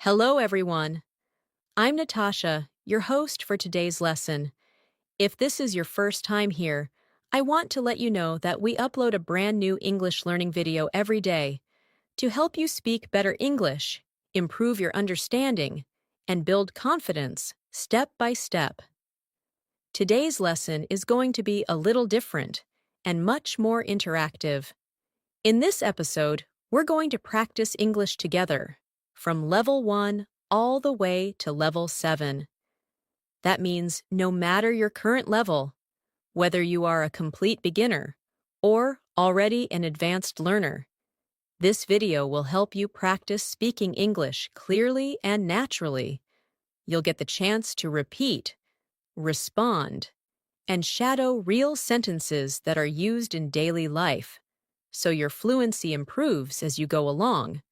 Hello, everyone. I'm Natasha, your host for today's lesson. If this is your first time here, I want to let you know that we upload a brand new English learning video every day to help you speak better English, improve your understanding, and build confidence step by step. Today's lesson is going to be a little different and much more interactive. In this episode, we're going to practice English together, from level 1 all the way to level 7. That means no matter your current level, whether you are a complete beginner or already an advanced learner, this video will help you practice speaking English clearly and naturally. You'll get the chance to repeat, respond, and shadow real sentences that are used in daily life, so your fluency improves as you go along.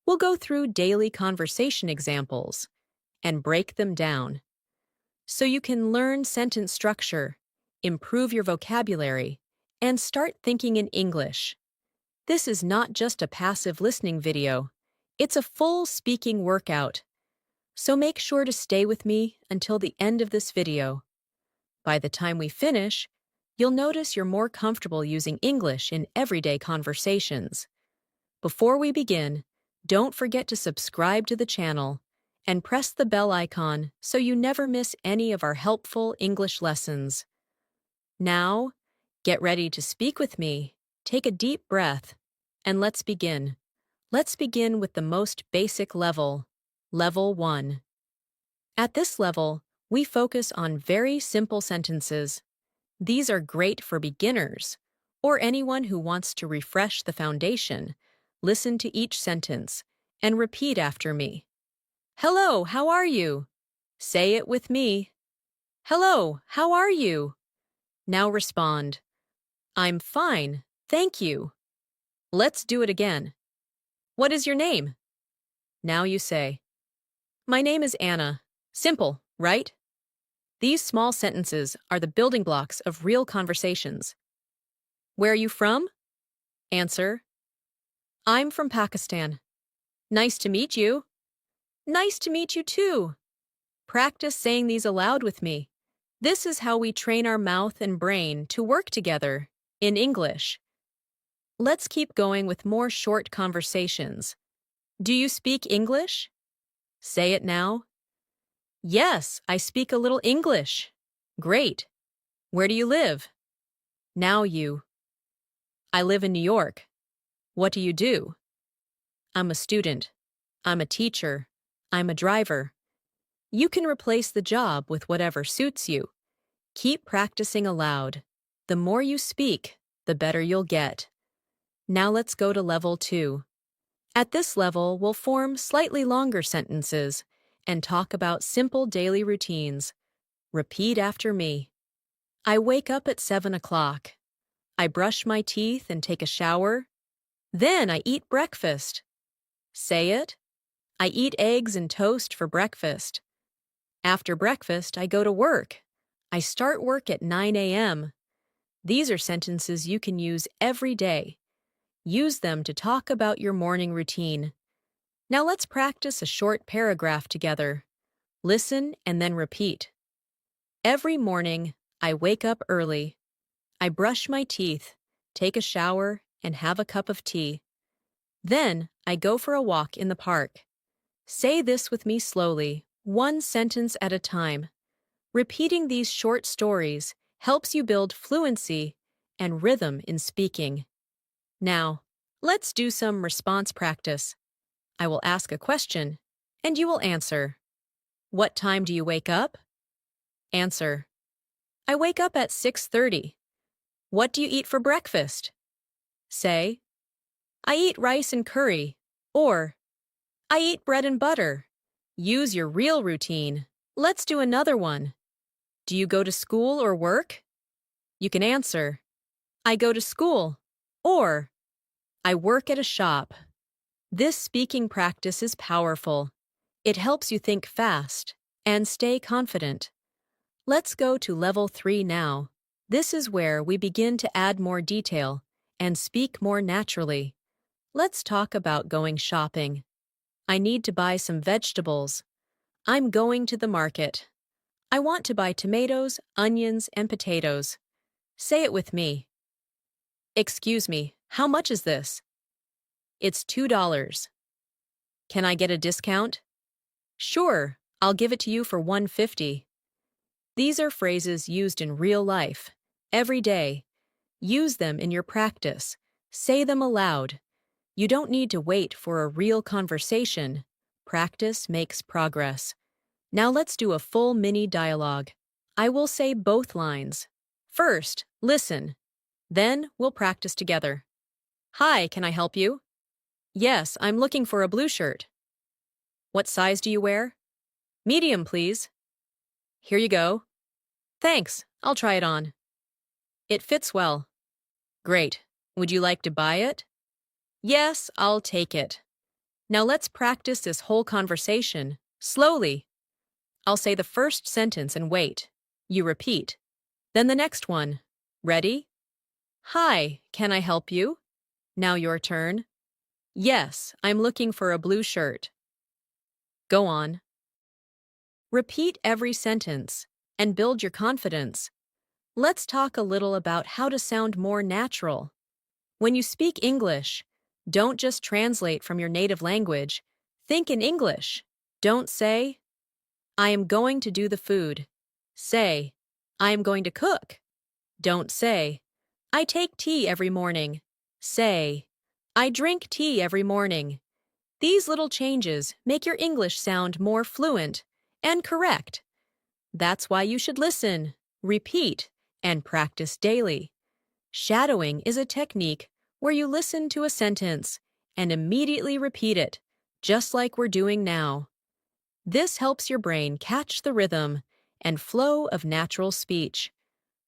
We'll go through daily conversation examples and break them down, so you can learn sentence structure, improve your vocabulary, and start thinking in English. This is not just a passive listening video, it's a full speaking workout. So make sure to stay with me until the end of this video. By the time we finish, you'll notice you're more comfortable using English in everyday conversations. Before we begin, don't forget to subscribe to the channel and press the bell icon so you never miss any of our helpful English lessons. Now, get ready to speak with me, take a deep breath, and let's begin. Let's begin with the most basic level, level 1. At this level, we focus on very simple sentences. These are great for beginners or anyone who wants to refresh the foundation. Listen to each sentence and repeat after me. Hello, how are you? Say it with me. Hello, how are you? Now respond. I'm fine, thank you. Let's do it again. What is your name? Now you say, my name is Anna. Simple, right? These small sentences are the building blocks of real conversations. Where are you from? Answer, I'm from Pakistan. Nice to meet you. Nice to meet you too. Practice saying these aloud with me. This is how we train our mouth and brain to work together in English. Let's keep going with more short conversations. Do you speak English? Say it now. Yes, I speak a little English. Great. Where do you live? Now you. I live in New York. What do you do? I'm a student. I'm a teacher. I'm a driver. You can replace the job with whatever suits you. Keep practicing aloud. The more you speak, the better you'll get. Now let's go to level 2. At this level, we'll form slightly longer sentences and talk about simple daily routines. Repeat after me. I wake up at 7 o'clock. I brush my teeth and take a shower. Then I eat breakfast. Say it. I eat eggs and toast for breakfast. After breakfast, I go to work. I start work at 9 a.m. These are sentences you can use every day. Use them to talk about your morning routine. Now let's practice a short paragraph together. Listen and then repeat. Every morning, I wake up early. I brush my teeth, take a shower, and have a cup of tea. Then, I go for a walk in the park. Say this with me slowly, one sentence at a time. Repeating these short stories helps you build fluency and rhythm in speaking. Now, let's do some response practice. I will ask a question, and you will answer. What time do you wake up? Answer. I wake up at 6:30. What do you eat for breakfast? Say, I eat rice and curry, or I eat bread and butter. Use your real routine. Let's do another one. Do you go to school or work? You can answer, I go to school, or I work at a shop. This speaking practice is powerful. It helps you think fast and stay confident. Let's go to level 3 now. This is where we begin to add more detail and speak more naturally. Let's talk about going shopping. I need to buy some vegetables. I'm going to the market. I want to buy tomatoes, onions, and potatoes. Say it with me. Excuse me, how much is this? It's $2. Can I get a discount? Sure, I'll give it to you for $1.50. These are phrases used in real life, every day. Use them in your practice. Say them aloud. You don't need to wait for a real conversation. Practice makes progress. Now let's do a full mini dialogue. I will say both lines. First, listen. Then we'll practice together. Hi, can I help you? Yes, I'm looking for a blue shirt. What size do you wear? Medium, please. Here you go. Thanks, I'll try it on. It fits well. Great. Would you like to buy it? Yes, I'll take it. Now let's practice this whole conversation, slowly. I'll say the first sentence and wait. You repeat. Then the next one. Ready? Hi, can I help you? Now your turn. Yes, I'm looking for a blue shirt. Go on. Repeat every sentence and build your confidence. Let's talk a little about how to sound more natural. When you speak English, don't just translate from your native language. Think in English. Don't say, I am going to do the food. Say, I am going to cook. Don't say, I take tea every morning. Say, I drink tea every morning. These little changes make your English sound more fluent and correct. That's why you should listen, repeat, and practice daily. Shadowing is a technique where you listen to a sentence and immediately repeat it, just like we're doing now. This helps your brain catch the rhythm and flow of natural speech.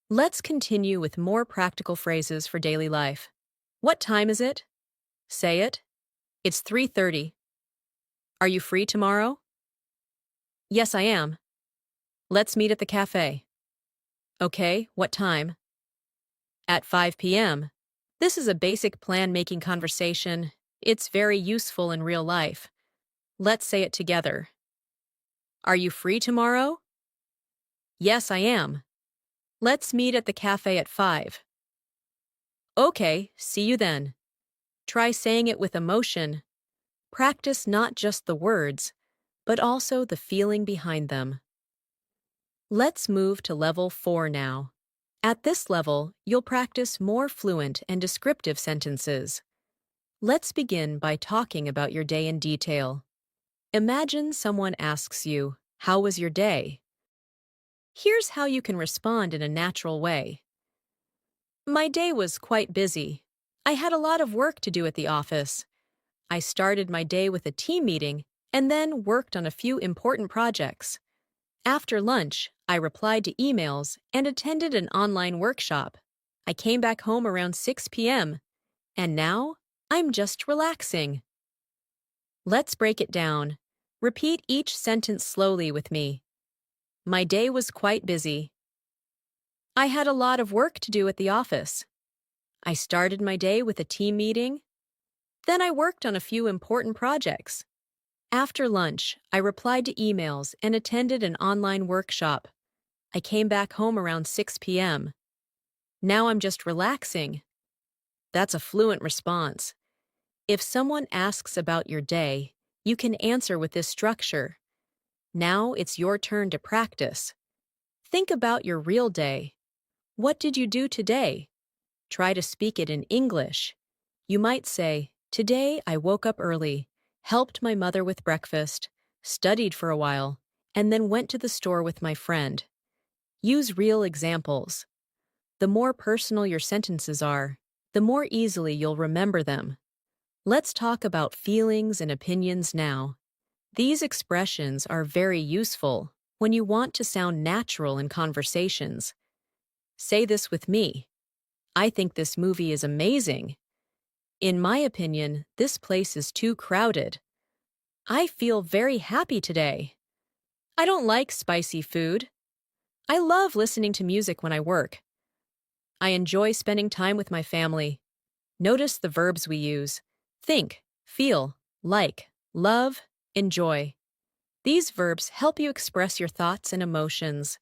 Let's continue with more practical phrases for daily life. What time is it? Say it. It's 3:30. Are you free tomorrow? Yes, I am. Let's meet at the cafe. Okay, what time? At 5 p.m. This is a basic plan-making conversation. It's very useful in real life. Let's say it together. Are you free tomorrow? Yes, I am. Let's meet at the cafe at 5. Okay, see you then. Try saying it with emotion. Practice not just the words, but also the feeling behind them. Let's move to level 4 now. At this level, you'll practice more fluent and descriptive sentences. Let's begin by talking about your day in detail. Imagine someone asks you, how was your day? Here's how you can respond in a natural way. My day was quite busy. I had a lot of work to do at the office. I started my day with a team meeting and then worked on a few important projects. After lunch, I replied to emails and attended an online workshop. I came back home around 6 p.m. And now, I'm just relaxing. Let's break it down. Repeat each sentence slowly with me. My day was quite busy. I had a lot of work to do at the office. I started my day with a team meeting. Then I worked on a few important projects. After lunch, I replied to emails and attended an online workshop. I came back home around 6 p.m. Now I'm just relaxing. That's a fluent response. If someone asks about your day, you can answer with this structure. Now it's your turn to practice. Think about your real day. What did you do today? Try to speak it in English. You might say, today I woke up early, helped my mother with breakfast, studied for a while, and then went to the store with my friend. Use real examples. The more personal your sentences are, the more easily you'll remember them. Let's talk about feelings and opinions now. These expressions are very useful when you want to sound natural in conversations. Say this with me. I think this movie is amazing. In my opinion, this place is too crowded. I feel very happy today. I don't like spicy food. I love listening to music when I work. I enjoy spending time with my family. Notice the verbs we use. Think, feel, like, love, Enjoy. These verbs help you express your thoughts and emotions.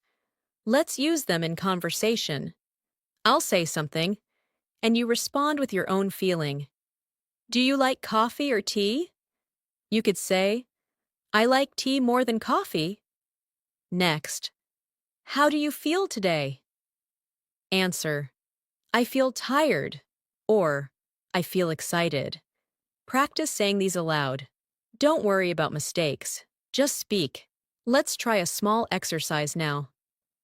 Let's use them in conversation. I'll say something, and you respond with your own feeling. Do you like coffee or tea? You could say, I like tea more than coffee. Next, how do you feel today? Answer, I feel tired, or I feel excited. Practice saying these aloud. Don't worry about mistakes. Just speak. Let's try a small exercise now.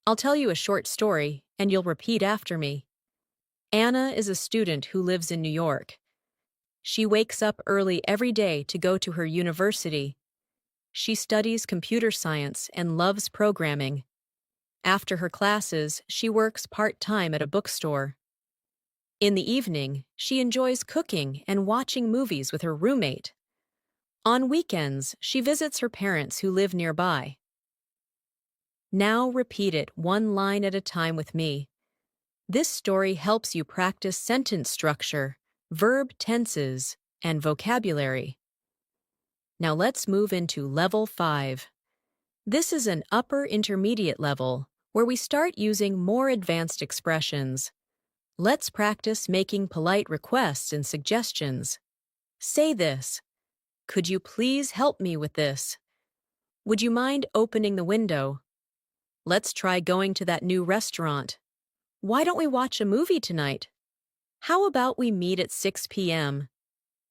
I'll tell you a short story, and you'll repeat after me. Anna is a student who lives in New York. She wakes up early every day to go to her university. She studies computer science and loves programming. After her classes, she works part-time at a bookstore. In the evening, she enjoys cooking and watching movies with her roommate. On weekends, she visits her parents who live nearby. Now repeat it one line at a time with me. This story helps you practice sentence structure, verb tenses, and vocabulary. Now let's move into Level 5. This is an upper intermediate level where we start using more advanced expressions. Let's practice making polite requests and suggestions. Say this. Could you please help me with this? Would you mind opening the window? Let's try going to that new restaurant. Why don't we watch a movie tonight? How about we meet at 6 p.m.?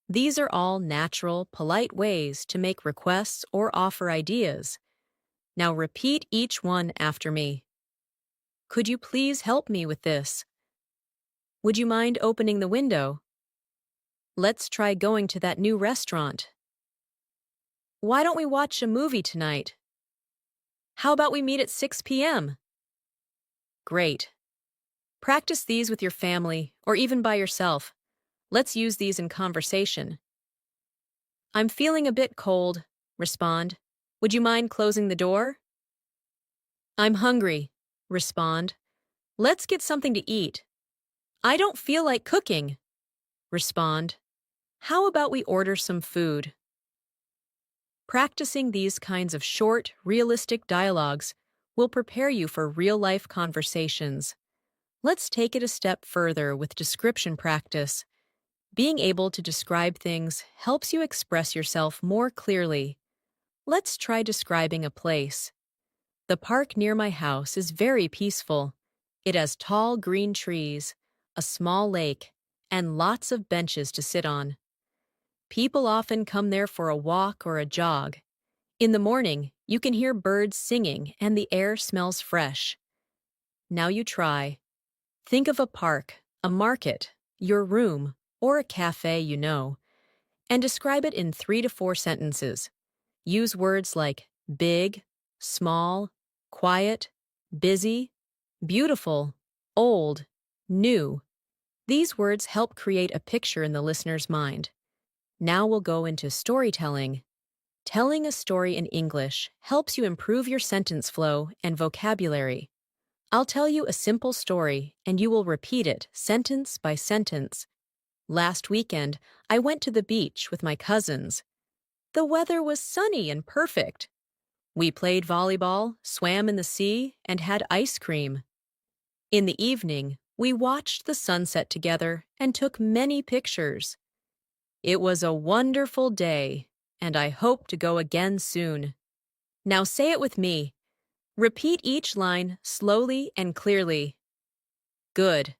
These are all natural, polite ways to make requests or offer ideas. Now repeat each one after me. Could you please help me with this? Would you mind opening the window? Let's try going to that new restaurant. Why don't we watch a movie tonight? How about we meet at 6 p.m.? Great. Practice these with your family or even by yourself. Let's use these in conversation. I'm feeling a bit cold. Respond. Would you mind closing the door? I'm hungry. Respond. Let's get something to eat. I don't feel like cooking. Respond. How about we order some food? Practicing these kinds of short, realistic dialogues will prepare you for real-life conversations. Let's take it a step further with description practice. Being able to describe things helps you express yourself more clearly. Let's try describing a place. The park near my house is very peaceful. It has tall green trees, a small lake, and lots of benches to sit on. People often come there for a walk or a jog. In the morning, you can hear birds singing and the air smells fresh. Now you try. Think of a park, a market, your room, or a cafe you know, and describe it in 3 to 4 sentences. Use words like big, small, quiet, busy, beautiful, old, new. These words help create a picture in the listener's mind. Now we'll go into storytelling. Telling a story in English helps you improve your sentence flow and vocabulary. I'll tell you a simple story, and you will repeat it sentence by sentence. Last weekend, I went to the beach with my cousins. The weather was sunny and perfect. We played volleyball, swam in the sea, and had ice cream. In the evening, we watched the sunset together and took many pictures. It was a wonderful day, and I hope to go again soon. Now say it with me. Repeat each line slowly and clearly. Good.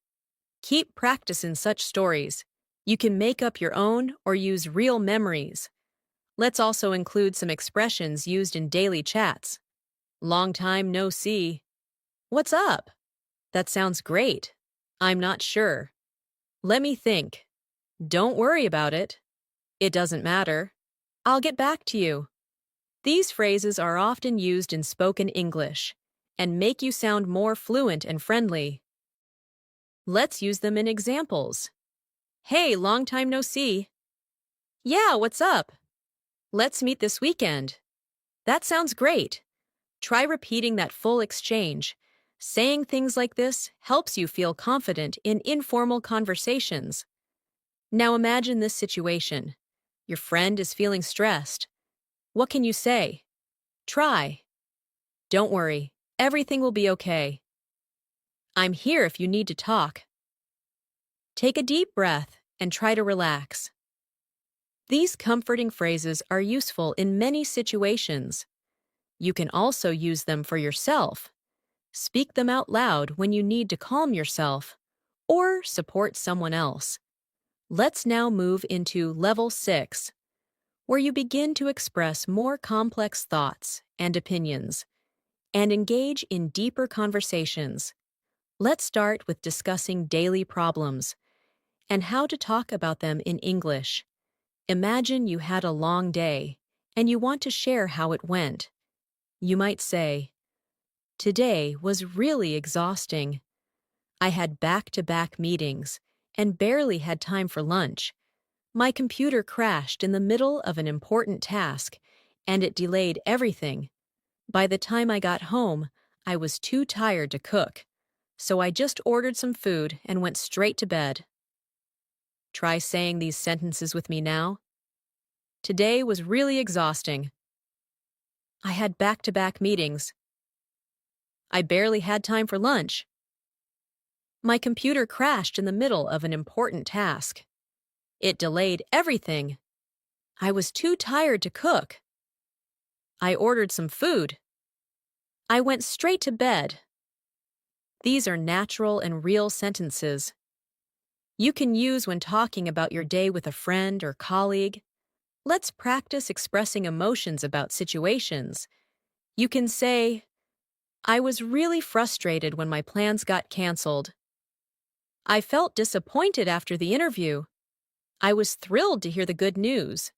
Keep practicing such stories. You can make up your own or use real memories. Let's also include some expressions used in daily chats. Long time no see. What's up? That sounds great. I'm not sure. Let me think. Don't worry about it. It doesn't matter. I'll get back to you. These phrases are often used in spoken English and make you sound more fluent and friendly. Let's use them in examples. Hey, long time no see. Yeah, what's up? Let's meet this weekend. That sounds great. Try repeating that full exchange. Saying things like this helps you feel confident in informal conversations. Now imagine this situation. Your friend is feeling stressed. What can you say? Try. Don't worry, everything will be okay. I'm here if you need to talk. Take a deep breath and try to relax. These comforting phrases are useful in many situations. You can also use them for yourself. Speak them out loud when you need to calm yourself or support someone else. Let's now move into Level 6, where you begin to express more complex thoughts and opinions and engage in deeper conversations. Let's start with discussing daily problems and how to talk about them in English. Imagine you had a long day and you want to share how it went. You might say, "Today was really exhausting. I had back-to-back meetings and barely had time for lunch. My computer crashed in the middle of an important task, and it delayed everything. By the time I got home, I was too tired to cook, so I just ordered some food and went straight to bed." Try saying these sentences with me now. Today was really exhausting. I had back-to-back meetings. I barely had time for lunch. My computer crashed in the middle of an important task. It delayed everything. I was too tired to cook. I ordered some food. I went straight to bed. These are natural and real sentences. You can use when talking about your day with a friend or colleague. Let's practice expressing emotions about situations. You can say, "I was really frustrated when my plans got canceled. I felt disappointed after the interview. I was thrilled to hear the good news.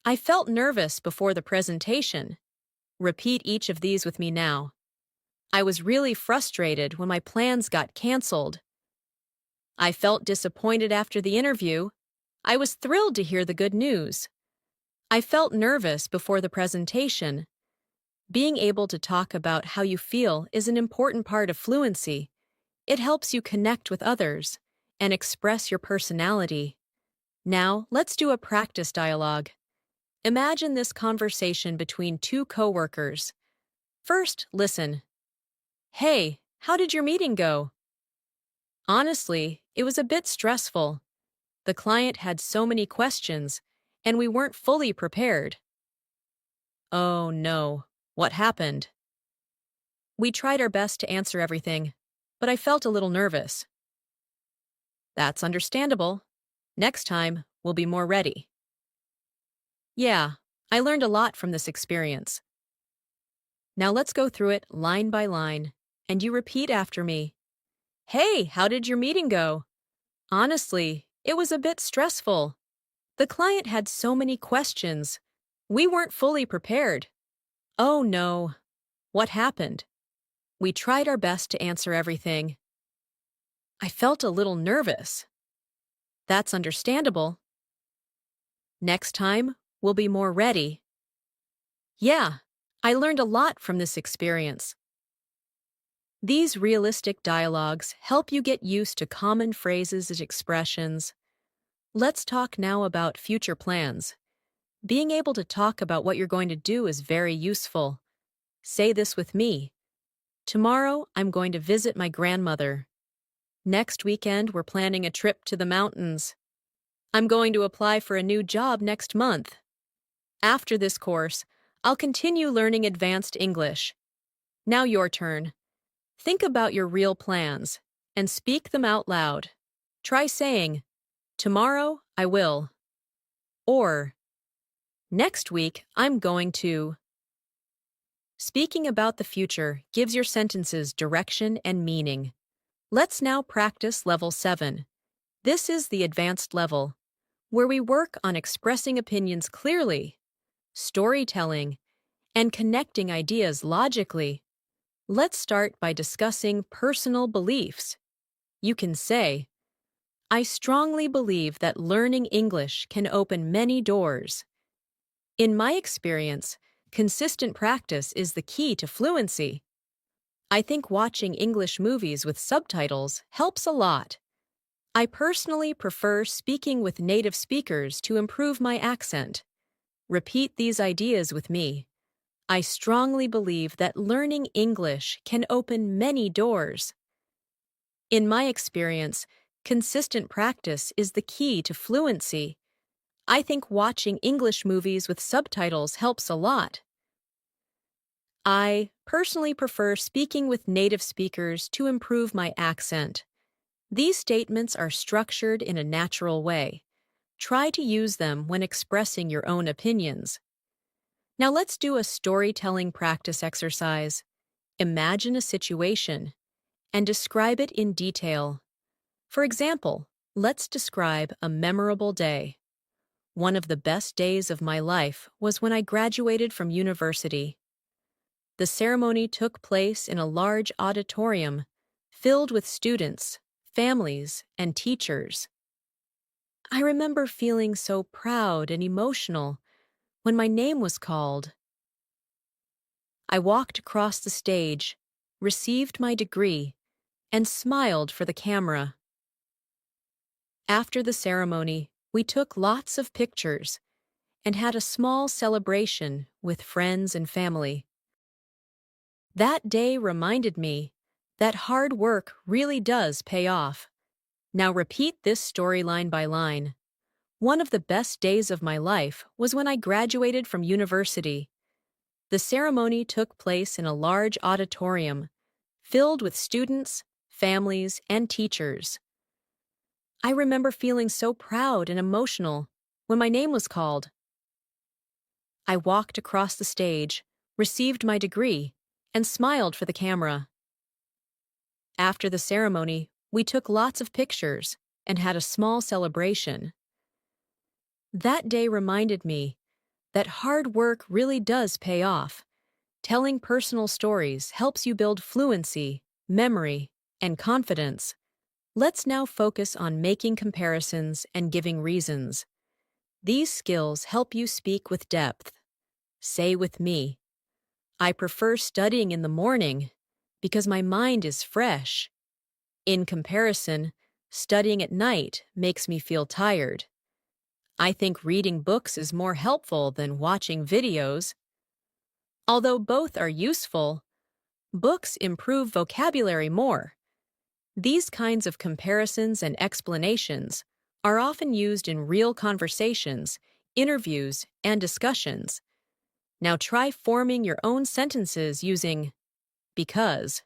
I felt nervous before the presentation." Repeat each of these with me now. I was really frustrated when my plans got canceled. I felt disappointed after the interview. I was thrilled to hear the good news. I felt nervous before the presentation. Being able to talk about how you feel is an important part of fluency. It helps you connect with others and express your personality. Now, let's do a practice dialogue. Imagine this conversation between two coworkers. First, listen. "Hey, how did your meeting go?" "Honestly, it was a bit stressful. The client had so many questions, and we weren't fully prepared." "Oh no, what happened?" "We tried our best to answer everything, but I felt a little nervous." "That's understandable. Next time, we'll be more ready." "Yeah, I learned a lot from this experience." Now let's go through it line by line, and you repeat after me. "Hey, how did your meeting go?" "Honestly, it was a bit stressful. The client had so many questions. We weren't fully prepared." "Oh no, what happened?" "We tried our best to answer everything." "I felt a little nervous." "That's understandable." Next time, we'll be more ready. "Yeah, I learned a lot from this experience." These realistic dialogues help you get used to common phrases and expressions. Let's talk now about future plans. Being able to talk about what you're going to do is very useful. Say this with me. Tomorrow, I'm going to visit my grandmother. Next weekend, we're planning a trip to the mountains. I'm going to apply for a new job next month. After this course, I'll continue learning advanced English. Now your turn. Think about your real plans and speak them out loud. Try saying, "Tomorrow, I will." Or, "Next week, I'm going to." Speaking about the future gives your sentences direction and meaning. Let's now practice Level 7. This is the advanced level, where we work on expressing opinions clearly, storytelling, and connecting ideas logically. Let's start by discussing personal beliefs. You can say, "I strongly believe that learning English can open many doors. In my experience, consistent practice is the key to fluency. I think watching English movies with subtitles helps a lot. I personally prefer speaking with native speakers to improve my accent." Repeat these ideas with me. I strongly believe that learning English can open many doors. In my experience, consistent practice is the key to fluency. I think watching English movies with subtitles helps a lot. I personally prefer speaking with native speakers to improve my accent. These statements are structured in a natural way. Try to use them when expressing your own opinions. Now let's do a storytelling practice exercise. Imagine a situation and describe it in detail. For example, let's describe a memorable day. One of the best days of my life was when I graduated from university. The ceremony took place in a large auditorium filled with students, families, and teachers. I remember feeling so proud and emotional when my name was called. I walked across the stage, received my degree, and smiled for the camera. After the ceremony, we took lots of pictures and had a small celebration with friends and family. That day reminded me that hard work really does pay off. Now repeat this story line by line. One of the best days of my life was when I graduated from university. The ceremony took place in a large auditorium filled with students, families, and teachers. I remember feeling so proud and emotional when my name was called. I walked across the stage, received my degree, and smiled for the camera. After the ceremony, we took lots of pictures and had a small celebration. That day reminded me that hard work really does pay off. Telling personal stories helps you build fluency, memory, and confidence. Let's now focus on making comparisons and giving reasons. These skills help you speak with depth. Say with me, I prefer studying in the morning because my mind is fresh. In comparison, studying at night makes me feel tired. I think reading books is more helpful than watching videos. Although both are useful, books improve vocabulary more. These kinds of comparisons and explanations are often used in real conversations, interviews, and discussions. Now try forming your own sentences using because,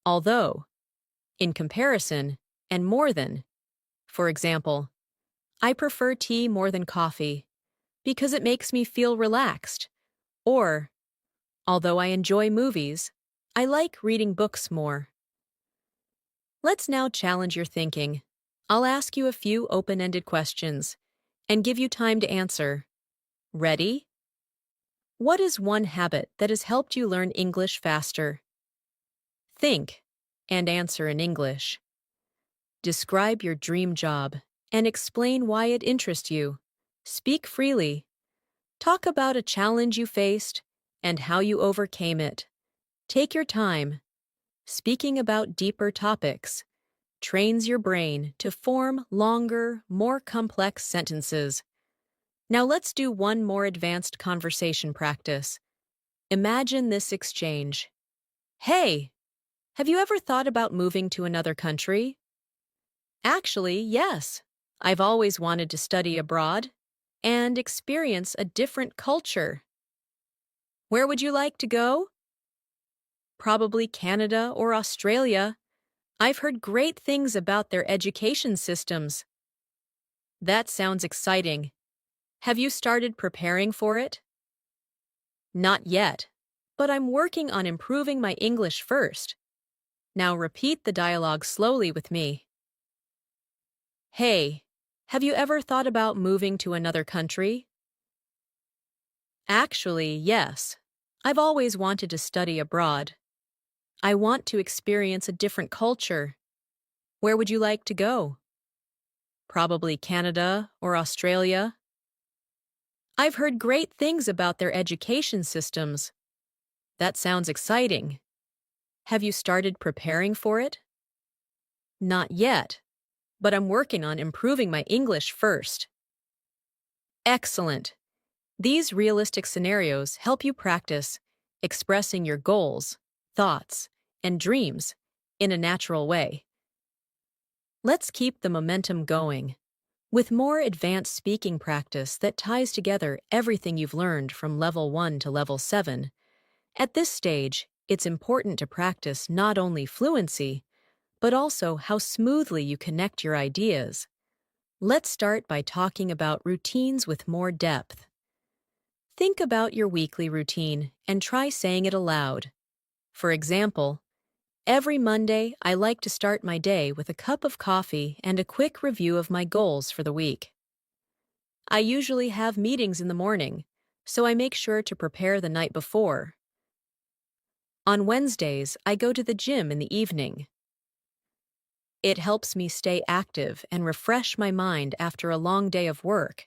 although, in comparison, and more than. For example, I prefer tea more than coffee because it makes me feel relaxed. Or, although I enjoy movies, I like reading books more. Let's now challenge your thinking. I'll ask you a few open-ended questions and give you time to answer. Ready? What is one habit that has helped you learn English faster? Think and answer in English. Describe your dream job and explain why it interests you. Speak freely. Talk about a challenge you faced and how you overcame it. Take your time. Speaking about deeper topics trains your brain to form longer, more complex sentences. Now let's do one more advanced conversation practice. Imagine this exchange. Hey, have you ever thought about moving to another country? Actually, yes. I've always wanted to study abroad and experience a different culture. Where would you like to go? Probably Canada or Australia. I've heard great things about their education systems. That sounds exciting. Have you started preparing for it? Not yet, but I'm working on improving my English first. Now repeat the dialogue slowly with me. Hey, have you ever thought about moving to another country? Actually, yes. I've always wanted to study abroad. I want to experience a different culture. Where would you like to go? Probably Canada or Australia. I've heard great things about their education systems. That sounds exciting. Have you started preparing for it? Not yet, but I'm working on improving my English first. Excellent. These realistic scenarios help you practice expressing your goals, thoughts, and dreams in a natural way. Let's keep the momentum going with more advanced speaking practice that ties together everything you've learned from level 1 to level 7. At this stage, it's important to practice not only fluency, but also how smoothly you connect your ideas. Let's start by talking about routines with more depth. Think about your weekly routine and try saying it aloud. For example, every Monday, I like to start my day with a cup of coffee and a quick review of my goals for the week. I usually have meetings in the morning, so I make sure to prepare the night before. On Wednesdays, I go to the gym in the evening. It helps me stay active and refresh my mind after a long day of work.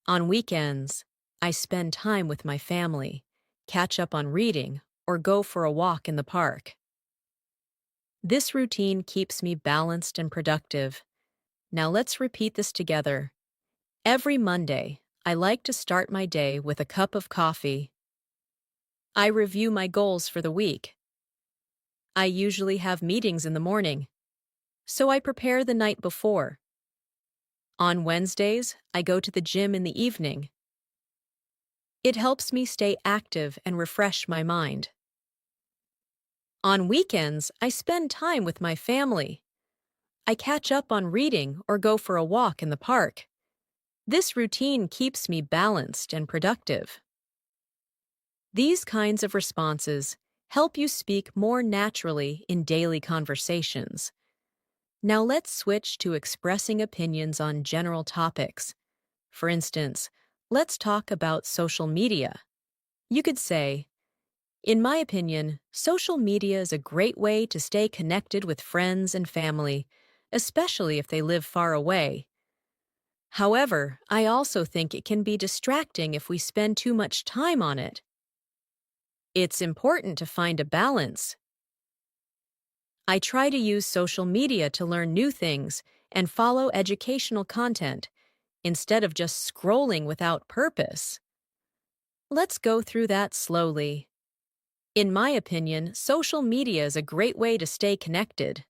On weekends, I spend time with my family, catch up on reading, or go for a walk in the park. This routine keeps me balanced and productive. Now let's repeat this together. Every Monday, I like to start my day with a cup of coffee. I review my goals for the week. I usually have meetings in the morning, so I prepare the night before. On Wednesdays, I go to the gym in the evening. It helps me stay active and refresh my mind. On weekends, I spend time with my family. I catch up on reading or go for a walk in the park. This routine keeps me balanced and productive. These kinds of responses help you speak more naturally in daily conversations. Now let's switch to expressing opinions on general topics. For instance, let's talk about social media. You could say, in my opinion, social media is a great way to stay connected with friends and family, especially if they live far away. However, I also think it can be distracting if we spend too much time on it. It's important to find a balance. I try to use social media to learn new things and follow educational content, instead of just scrolling without purpose. Let's go through that slowly. In my opinion, social media is a great way to stay connected,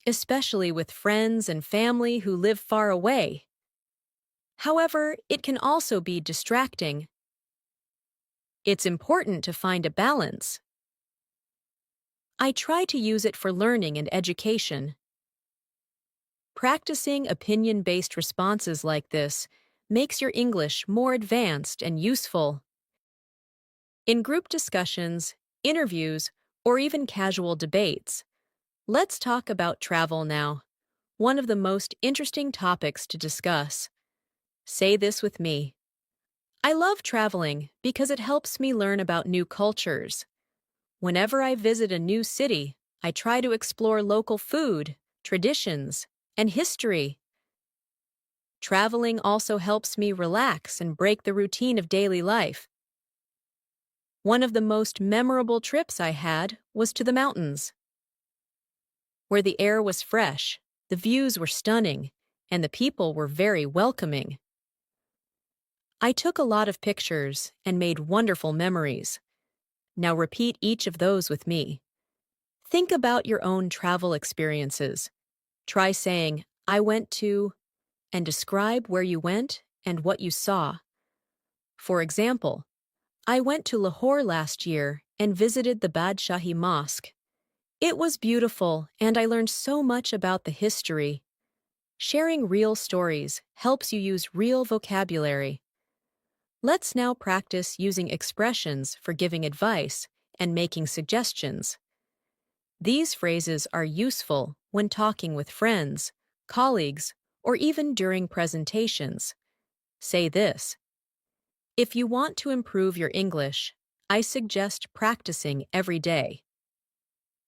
especially with friends and family who live far away. However, it can also be distracting. It's important to find a balance. I try to use it for learning and education. Practicing opinion-based responses like this makes your English more advanced and useful. In group discussions, interviews, or even casual debates, let's talk about travel now, one of the most interesting topics to discuss. Say this with me. I love traveling because it helps me learn about new cultures. Whenever I visit a new city, I try to explore local food, traditions, and history. Traveling also helps me relax and break the routine of daily life. One of the most memorable trips I had was to the mountains, where the air was fresh, the views were stunning, and the people were very welcoming. I took a lot of pictures and made wonderful memories. Now repeat each of those with me. Think about your own travel experiences. Try saying, I went to, and describe where you went and what you saw. For example, I went to Lahore last year and visited the Badshahi Mosque. It was beautiful, and I learned so much about the history. Sharing real stories helps you use real vocabulary. Let's now practice using expressions for giving advice and making suggestions. These phrases are useful when talking with friends, colleagues, or even during presentations. Say this. If you want to improve your English, I suggest practicing every day.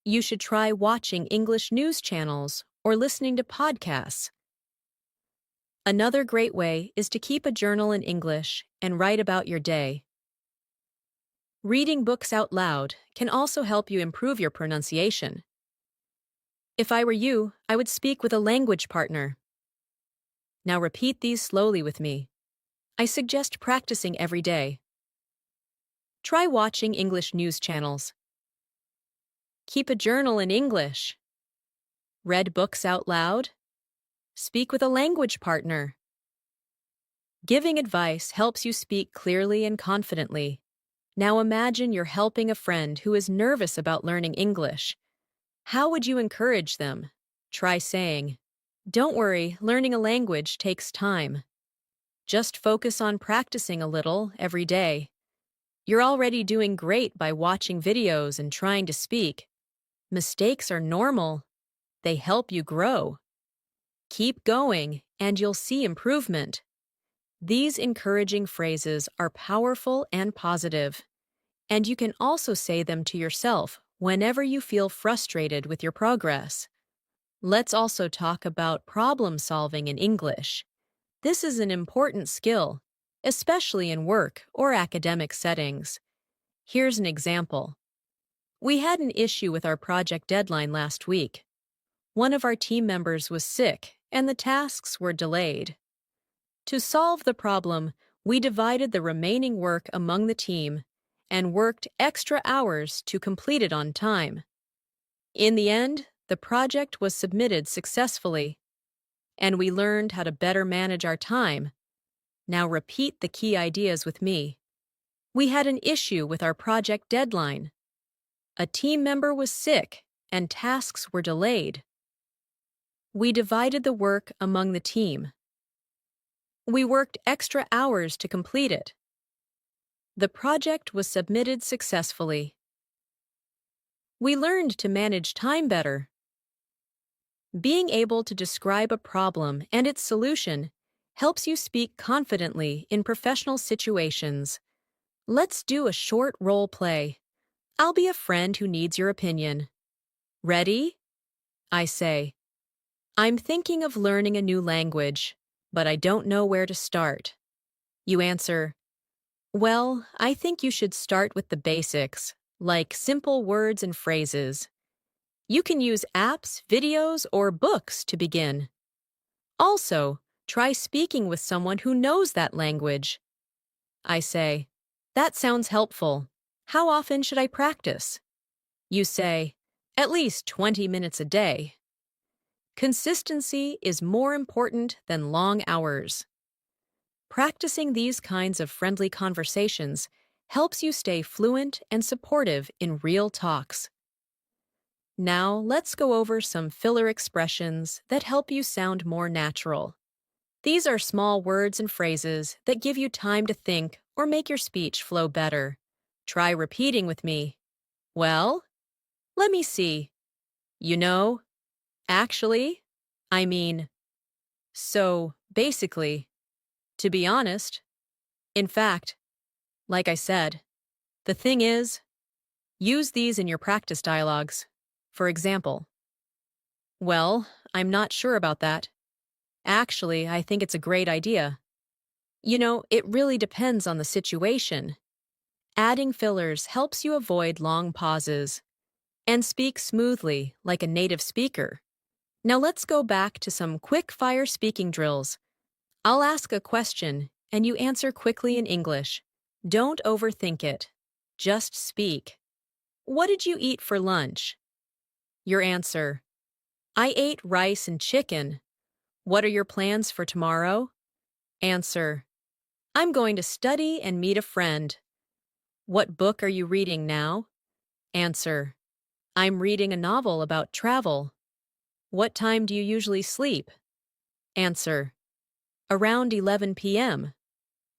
You should try watching English news channels or listening to podcasts. Another great way is to keep a journal in English and write about your day. Reading books out loud can also help you improve your pronunciation. If I were you, I would speak with a language partner. Now repeat these slowly with me. I suggest practicing every day. Try watching English news channels. Keep a journal in English. Read books out loud. Speak with a language partner. Giving advice helps you speak clearly and confidently. Now imagine you're helping a friend who is nervous about learning English. How would you encourage them? Try saying, "Don't worry, learning a language takes time. Just focus on practicing a little every day. You're already doing great by watching videos and trying to speak. Mistakes are normal. They help you grow. Keep going, and you'll see improvement." These encouraging phrases are powerful and positive, and you can also say them to yourself whenever you feel frustrated with your progress. Let's also talk about problem solving in English. This is an important skill, especially in work or academic settings. Here's an example. We had an issue with our project deadline last week. One of our team members was sick, and the tasks were delayed. To solve the problem, we divided the remaining work among the team and worked extra hours to complete it on time. In the end, the project was submitted successfully, and we learned how to better manage our time. Now repeat the key ideas with me. We had an issue with our project deadline. A team member was sick, and tasks were delayed. We divided the work among the team. We worked extra hours to complete it. The project was submitted successfully. We learned to manage time better. Being able to describe a problem and its solution helps you speak confidently in professional situations. Let's do a short role play. I'll be a friend who needs your opinion. Ready? I say, "I'm thinking of learning a new language, but I don't know where to start." You answer, "Well, I think you should start with the basics, like simple words and phrases. You can use apps, videos, or books to begin. Also, try speaking with someone who knows that language." I say, "That sounds helpful. How often should I practice?" You say, "At least 20 minutes a day." Consistency is more important than long hours. Practicing these kinds of friendly conversations helps you stay fluent and supportive in real talks. Now, let's go over some filler expressions that help you sound more natural. These are small words and phrases that give you time to think or make your speech flow better. Try repeating with me. "Well, let me see. You know, actually, I mean, so, basically, to be honest, in fact, like I said." The thing is, use these in your practice dialogues. For example, "Well, I'm not sure about that. Actually, I think it's a great idea." It really depends on the situation. Adding fillers helps you avoid long pauses and speak smoothly like a native speaker. Now let's go back to some quick-fire speaking drills. I'll ask a question, and you answer quickly in English. Don't overthink it. Just speak. "What did you eat for lunch?" Your answer, "I ate rice and chicken." "What are your plans for tomorrow?" Answer, "I'm going to study and meet a friend." "What book are you reading now?" Answer, "I'm reading a novel about travel." "What time do you usually sleep?" Answer, "Around 11 p.m."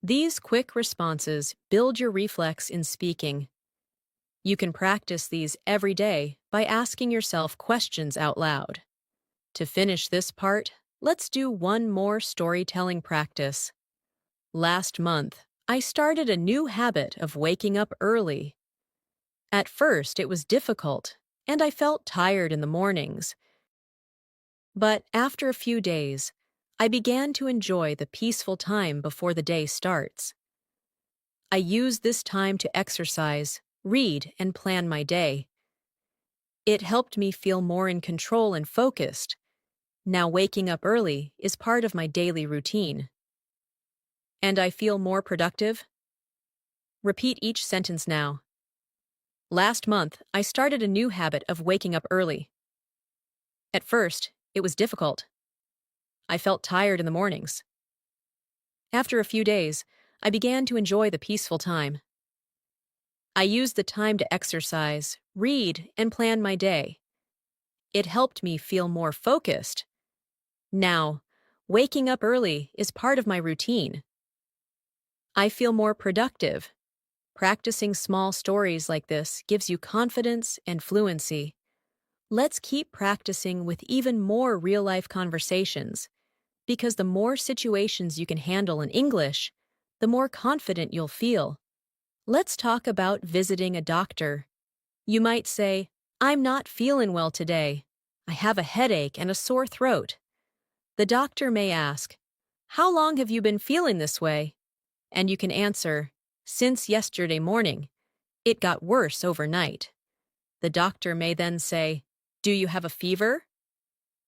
These quick responses build your reflex in speaking. You can practice these every day by asking yourself questions out loud. To finish this part, let's do one more storytelling practice. Last month, I started a new habit of waking up early. At first, it was difficult, and I felt tired in the mornings. But after a few days, I began to enjoy the peaceful time before the day starts. I use this time to exercise, read, and plan my day. It helped me feel more in control and focused. Now waking up early is part of my daily routine. And I feel more productive? Repeat each sentence now. Last month, I started a new habit of waking up early. At first, it was difficult. I felt tired in the mornings. After a few days, I began to enjoy the peaceful time. I used the time to exercise, read, and plan my day. It helped me feel more focused. Now, waking up early is part of my routine. I feel more productive. Practicing small stories like this gives you confidence and fluency. Let's keep practicing with even more real-life conversations, because the more situations you can handle in English, the more confident you'll feel. Let's talk about visiting a doctor. You might say, "I'm not feeling well today. I have a headache and a sore throat." The doctor may ask, "How long have you been feeling this way?" And you can answer, "Since yesterday morning. It got worse overnight." The doctor may then say, "Do you have a fever?"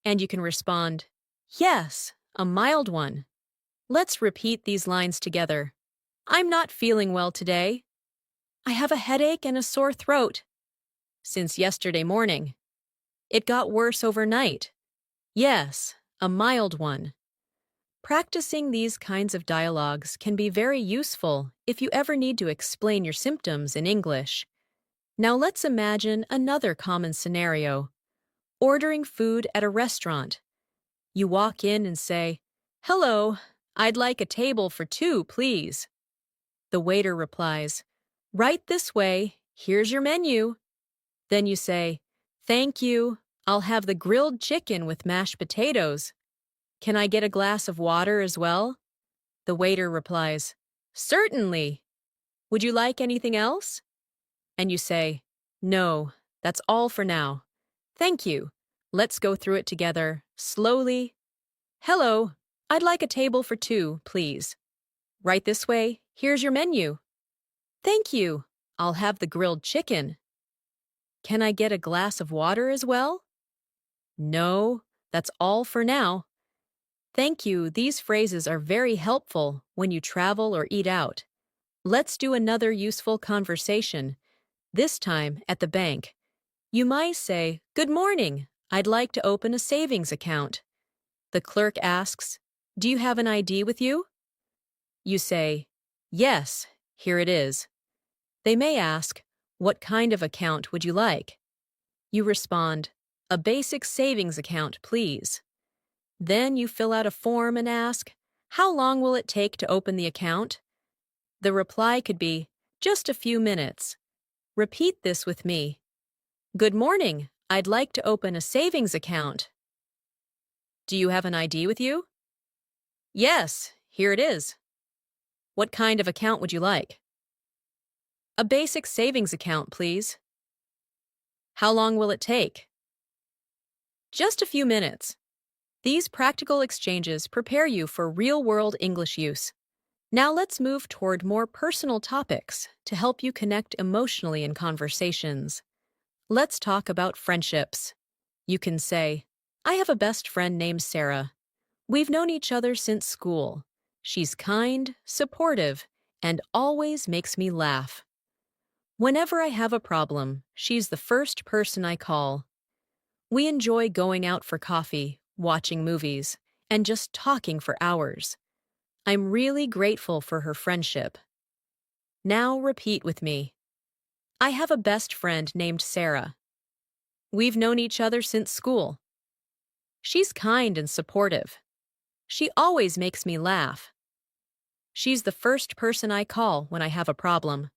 And you can respond, "Yes, a mild one." Let's repeat these lines together. I'm not feeling well today. I have a headache and a sore throat. Since yesterday morning. It got worse overnight. Yes, a mild one. Practicing these kinds of dialogues can be very useful if you ever need to explain your symptoms in English. Now let's imagine another common scenario. Ordering food at a restaurant. You walk in and say, "Hello, I'd like a table for two, please." The waiter replies, "Right this way, here's your menu." Then you say, "Thank you, I'll have the grilled chicken with mashed potatoes. Can I get a glass of water as well?" The waiter replies, "Certainly. Would you like anything else?" And you say, "No, that's all for now. Thank you. Let's go through it together, slowly. Hello, I'd like a table for two, please. Right this way, here's your menu. Thank you, I'll have the grilled chicken. Can I get a glass of water as well? No, that's all for now. Thank you, these phrases are very helpful when you travel or eat out. Let's do another useful conversation, this time at the bank. You might say, "Good morning, I'd like to open a savings account." The clerk asks, "Do you have an ID with you?" You say, "Yes, here it is." They may ask, "What kind of account would you like?" You respond, "A basic savings account, please." Then you fill out a form and ask, "How long will it take to open the account?" The reply could be, "Just a few minutes." Repeat this with me. "Good morning, I'd like to open a savings account." Do you have an ID with you? Yes, here it is. What kind of account would you like? A basic savings account, please. How long will it take? Just a few minutes. These practical exchanges prepare you for real-world English use. Now let's move toward more personal topics to help you connect emotionally in conversations. Let's talk about friendships. You can say, "I have a best friend named Sarah. We've known each other since school. She's kind, supportive, and always makes me laugh. Whenever I have a problem, she's the first person I call. We enjoy going out for coffee, watching movies, and just talking for hours. I'm really grateful for her friendship." Now repeat with me. I have a best friend named Sarah. We've known each other since school. She's kind and supportive. She always makes me laugh. She's the first person I call when I have a problem.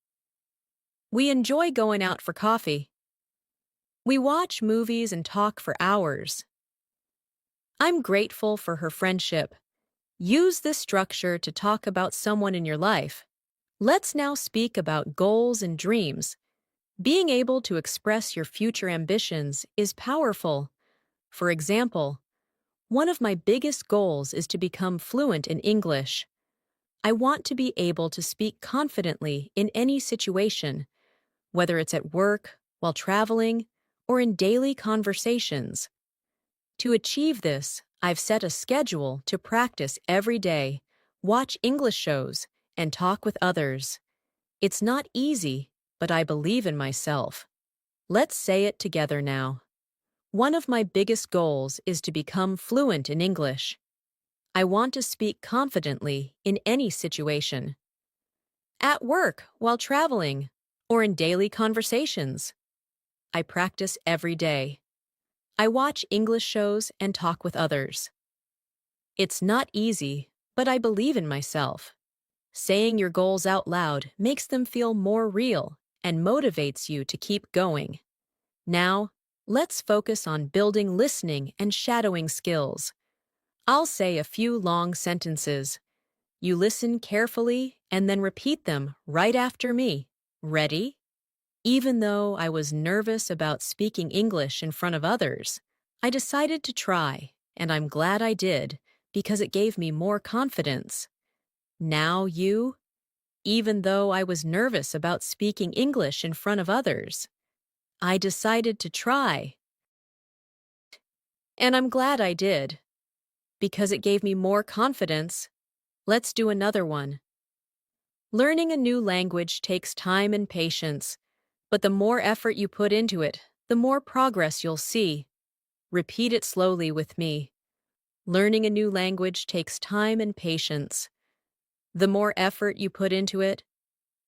We enjoy going out for coffee. We watch movies and talk for hours. I'm grateful for her friendship. Use this structure to talk about someone in your life. Let's now speak about goals and dreams. Being able to express your future ambitions is powerful. For example, one of my biggest goals is to become fluent in English. I want to be able to speak confidently in any situation, whether it's at work, while traveling, or in daily conversations. To achieve this, I've set a schedule to practice every day, watch English shows, and talk with others. It's not easy, but I believe in myself. Let's say it together now. One of my biggest goals is to become fluent in English. I want to speak confidently in any situation. At work, while traveling, or in daily conversations. I practice every day. I watch English shows and talk with others. It's not easy, but I believe in myself. Saying your goals out loud makes them feel more real and motivates you to keep going. Now, let's focus on building listening and shadowing skills. I'll say a few long sentences. You listen carefully and then repeat them right after me. Ready? Even though I was nervous about speaking English in front of others, I decided to try, and I'm glad I did because it gave me more confidence. Now you, even though I was nervous about speaking English in front of others, I decided to try, and I'm glad I did because it gave me more confidence. Let's do another one. Learning a new language takes time and patience, but the more effort you put into it, the more progress you'll see. Repeat it slowly with me. Learning a new language takes time and patience. The more effort you put into it,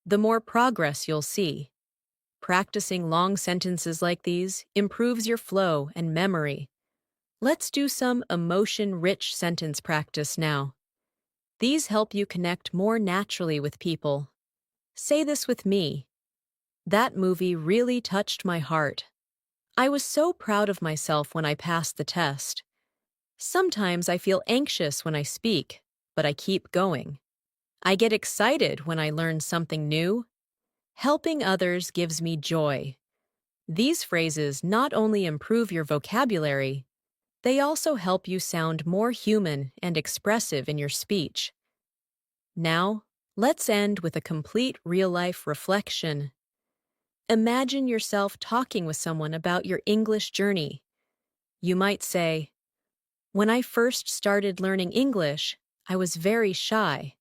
the more progress you'll see. Practicing long sentences like these improves your flow and memory. Let's do some emotion-rich sentence practice now. These help you connect more naturally with people. Say this with me. That movie really touched my heart. I was so proud of myself when I passed the test. Sometimes I feel anxious when I speak, but I keep going. I get excited when I learn something new. Helping others gives me joy. These phrases not only improve your vocabulary, they also help you sound more human and expressive in your speech. Now, let's end with a complete real-life reflection. Imagine yourself talking with someone about your English journey. You might say, "When I first started learning English, I was very shy.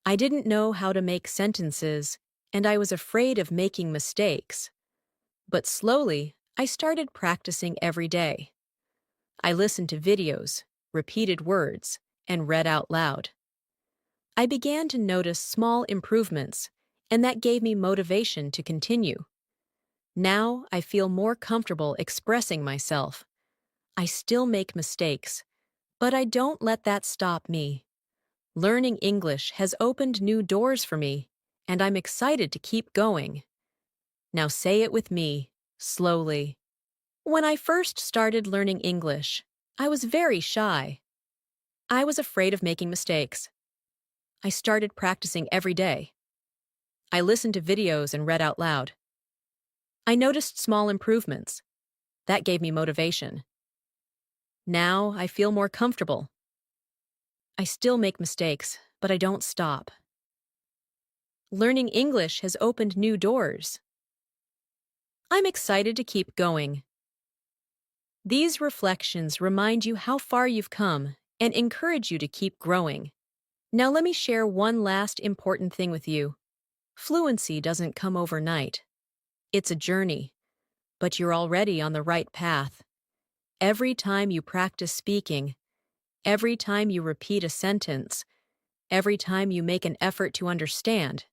I didn't know how to make sentences, and I was afraid of making mistakes. But slowly, I started practicing every day. I listened to videos, repeated words, and read out loud. I began to notice small improvements, and that gave me motivation to continue. Now I feel more comfortable expressing myself. I still make mistakes, but I don't let that stop me. Learning English has opened new doors for me, and I'm excited to keep going." Now say it with me, slowly. When I first started learning English, I was very shy. I was afraid of making mistakes. I started practicing every day. I listened to videos and read out loud. I noticed small improvements. That gave me motivation. Now I feel more comfortable. I still make mistakes, but I don't stop. Learning English has opened new doors. I'm excited to keep going. These reflections remind you how far you've come and encourage you to keep growing. Now let me share one last important thing with you. Fluency doesn't come overnight. It's a journey, but you're already on the right path. Every time you practice speaking, every time you repeat a sentence, every time you make an effort to understand,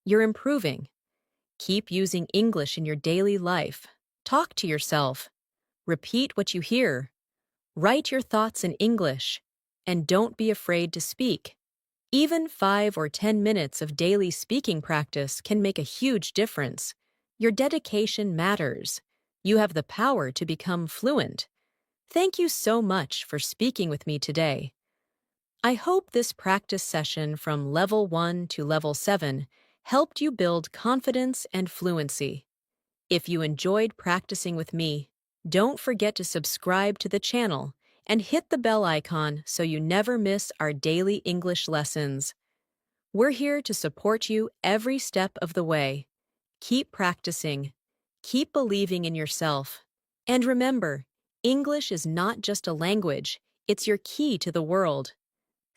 you're improving. Keep using English in your daily life. Talk to yourself. Repeat what you hear. Write your thoughts in English. And don't be afraid to speak. Even 5 or 10 minutes of daily speaking practice can make a huge difference. Your dedication matters. You have the power to become fluent. Thank you so much for speaking with me today. I hope this practice session from Level 1 to Level 7 helped you build confidence and fluency. If you enjoyed practicing with me, don't forget to subscribe to the channel and hit the bell icon so you never miss our daily English lessons. We're here to support you every step of the way. Keep practicing, keep believing in yourself, and remember, English is not just a language, it's your key to the world.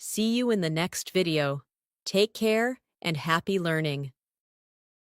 See you in the next video. Take care and happy learning.